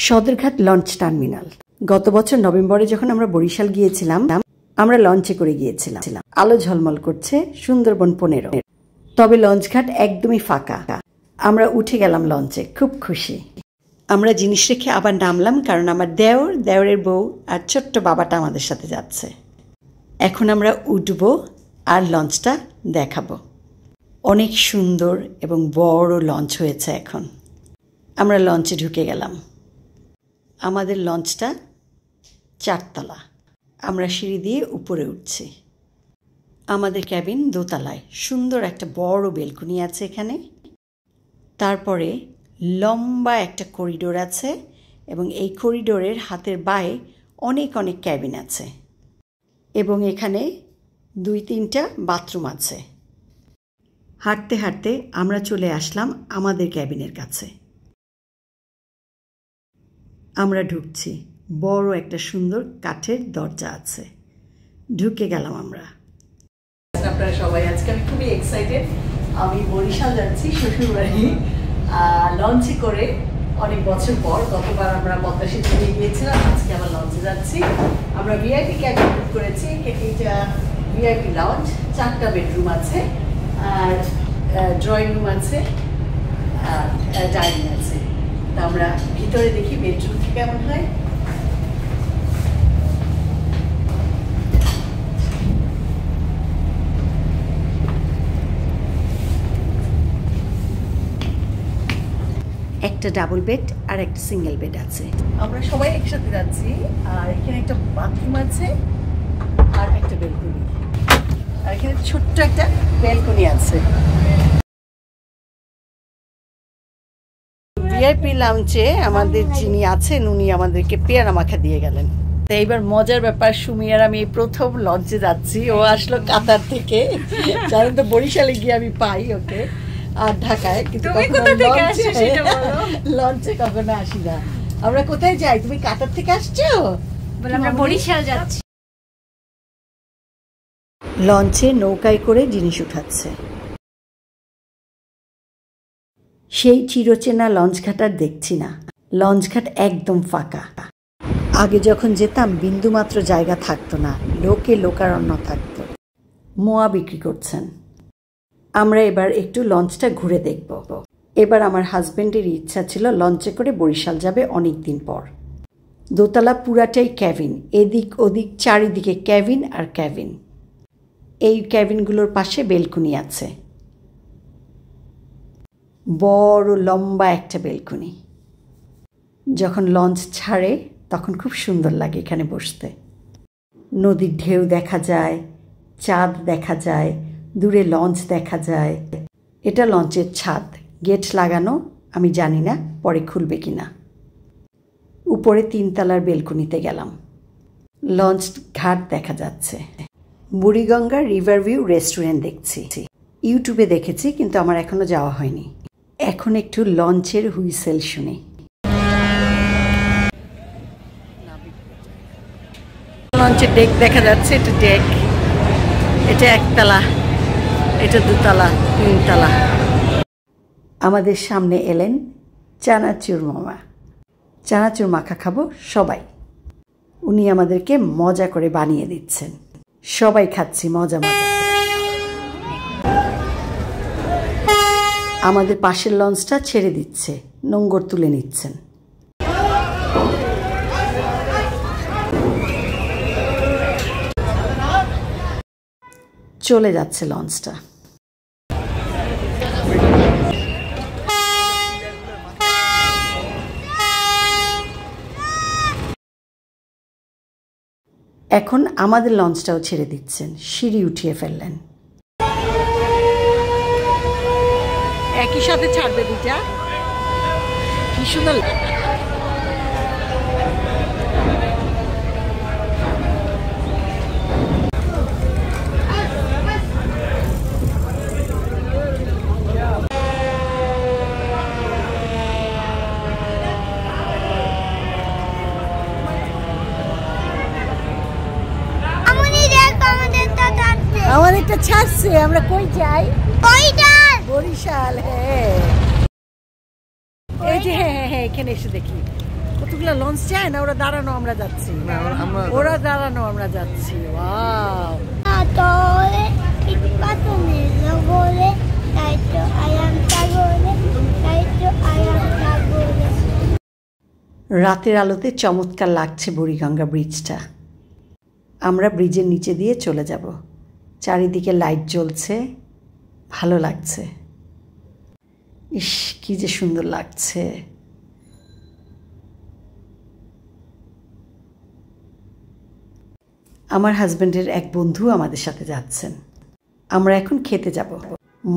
Sadarghat launch terminal. গত বছর নভেম্বরে যখন আমরা বরিশাল গিয়েছিলাম, আমরা লঞ্চে করে গিয়েছিলাম। আলো ঝলমল করছে, সুন্দরবন 15। তবে লঞ্চঘাট একদমই ফাঁকা। আমরা উঠে গেলাম লঞ্চে, খুব খুশি। আমরা জিনিস রেখে আবার নামলাম, কারণ আমার দেওরের বউ আর ছোট্ট বাবাটা আমাদের সাথে যাচ্ছে। এখন আমরা উঠব আর লঞ্চটা দেখাবো। অনেক সুন্দর এবং বড় লঞ্চ হয়েছে এখন। আমরা লঞ্চে ঢুকে গেলাম। আমাদের লঞ্চটা 4 তলা। আমরা সিঁড়ি দিয়ে উপরে উঠছি। আমাদের ক্যাবিন দোতলায়। সুন্দর একটা বড় বেলকনি আছে এখানে। তারপরে লম্বা একটা করিডোর আছে এবং এই করিডোরের হাতের বাঁয়ে অনেক অনেক ক্যাবিন আছে এবং এখানে 2-3টা বাথরুম আছে। হাঁটতে হাঁটতে আমরা চলে আসলাম আমাদের ক্যাবিনের কাছে। আমরা ঢুকছি। বড় একটা সুন্দর কাঠের দরজা আছে। ঢুকে গেলাম আমরা। আপনারা সবাই, আজকে আমি খুবই এক্সাইটেড। আমি বরিশাল যাচ্ছি শ্বশুরবাড়ি লঞ্চে করে। অনেক বছর পর, গতবার আমরা পদ্মা সেতু দিয়ে গিয়েছিলাম, আজকে আবার লঞ্চে যাচ্ছি। আমরা ভিআইপি ক্যাবিন বুক করেছি। এটা ভিআইপি লঞ্চ। 4টা বেডরুম আছে আর ড্রয়িং রুম আছে আর ডাইনিং আছে। তা আমরা ভিতরে দেখি বেডরুম কেমন হয়। একটা ডাবল বেড আর একটা সিঙ্গেল বেড আছে। আমরা সবাই একসাথে যাচ্ছি। আর এখানে একটা বাথরুম আছে আর একটা বেলকনি, আর এখানে ছোট্ট একটা বেলকনি আছে। ভিআইপি লাউঞ্জে আমাদের যিনি আছেন উনি আমাদেরকে পেয়ারা মাখা দিয়ে গেলেন। তো এইবার মজার ব্যাপার, সুমি আর আমি প্রথম লঞ্চে যাচ্ছি। ও আসলো কাতার থেকে। জানেন তো, বরিশালে গিয়ে আমি পাই ওকে, আর ঢাকায়, কিন্তু লঞ্চে কখনো আসি না। আমরা কোথায় যাই? তুমি কাতার থেকে আসছো? আমরা বরিশাল যাচ্ছি। লঞ্চে নৌকায় করে জিনিস উঠাচ্ছে। সেই চিরচেনা লঞ্চঘাট আর দেখছি না। লঞ্চঘাট একদম ফাঁকা। আগে যখন যেতাম বিন্দুমাত্র জায়গা থাকতো না, লোকে লোকারণ্য থাকতো। মোয়া বিক্রি করছেন। আমরা এবার একটু লঞ্চটা ঘুরে দেখব। এবার আমার হাজবেন্ডের ইচ্ছা ছিল লঞ্চে করে বরিশাল যাবে অনেক দিন পর। দোতলা পুরাটাই ক্যাবিন, এদিক ওদিক চারিদিকে ক্যাবিন আর ক্যাবিন। এই ক্যাবিনগুলোর পাশে বেলকনি আছে, বড় লম্বা একটা বেলকনি। যখন লঞ্চ ছাড়ে তখন খুব সুন্দর লাগে এখানে বসতে। নদীর ঢেউ দেখা যায়, চাঁদ দেখা যায়, দূরে লঞ্চ দেখা যায়। এটা লঞ্চের ছাদ, গেট লাগানো, আমি জানি না পরে খুলবে কিনা। উপরে 3 তলার বেলকনিতে গেলাম। লঞ্চ ঘাট দেখা যাচ্ছে। বুড়িগঙ্গা রিভার ভিউ রেস্টুরেন্ট দেখছি। ইউটিউবে দেখেছি, কিন্তু আমার এখনো যাওয়া হয়নি। এখন একটু লঞ্চের হুইসেল শুনি। লঞ্চের ডেক দেখা যাচ্ছে। এটা ডেক, এটা 1 তলা, এটা 2 তলা, 3 তলা। আমাদের সামনে এলেন চানাচুর মামা। চানাচুর মাখা খাবো সবাই। উনি আমাদেরকে মজা করে বানিয়ে দিচ্ছেন। সবাই খাচ্ছি মজা মজা। আমাদের পাশের লঞ্চটা ছেড়ে দিচ্ছে, নোঙর তুলে নিচ্ছেন। চলে যাচ্ছে লঞ্চটা। এখন আমাদের লঞ্চটাও ছেড়ে দিচ্ছেন, সিঁড়ি উঠিয়ে ফেললেন। একই সাথে ছাড়বে দুটা। কি সুন্দর। আমাদেরটা ছাড়ছে। আমরা কই যাই? বরিশাল। হ্যাঁ, এই যে হ্যাঁ হ্যাঁ হ্যাঁ, এখানে এসে দেখি কতগুলো লঞ্চ যায় না, ওরা দাঁড়ানো আমরা যাচ্ছি, ওরা দাঁড়ানো আমরা যাচ্ছি। ওয়াও, রাতের আলোতে চমৎকার লাগছে বুড়িগঙ্গা ব্রিজটা। আমরা ব্রিজের নিচে দিয়ে চলে যাব। চারিদিকে লাইট জ্বলছে, ভালো লাগছে। ইস, কি যে সুন্দর লাগছে। আমার হাজবেন্ডের এক বন্ধু আমাদের সাথে যাচ্ছেন। আমরা এখন খেতে যাব।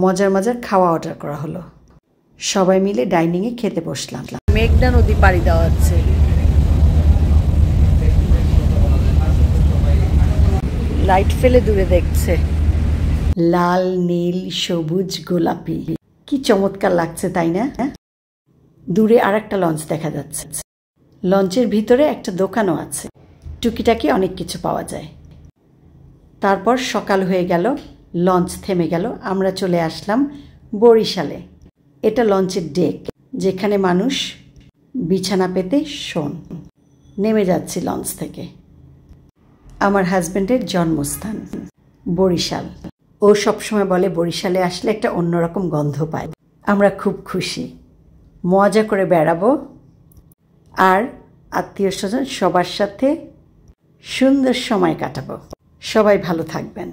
মজার মজার খাওয়া অর্ডার করা হলো। সবাই মিলে ডাইনিংয়ে খেতে বসলাম। মেঘনা নদী পাড়ি দেওয়া হচ্ছে। লাইট ফেলে দূরে দেখছে, লাল, নীল, সবুজ, গোলাপি, কি চমৎকার লাগছে, তাই না? দূরে আর একটা লঞ্চ দেখা যাচ্ছে। লঞ্চের ভিতরে একটা দোকানও আছে, টুকিটাকি অনেক কিছু পাওয়া যায়। তারপর সকাল হয়ে গেল, লঞ্চ থেমে গেল। আমরা চলে আসলাম বরিশালে। এটা লঞ্চের ডেক, যেখানে মানুষ বিছানা পেতে শোন। নেমে যাচ্ছি লঞ্চ থেকে। আমার হাজবেন্ডের জন্মস্থান বরিশাল। ও সবসময় বলে বরিশালে আসলে একটা অন্যরকম গন্ধ পায়। আমরা খুব খুশি, মজা করে বেড়াবো আর আত্মীয় স্বজন সবার সাথে সুন্দর সময় কাটাবো। সবাই ভালো থাকবেন।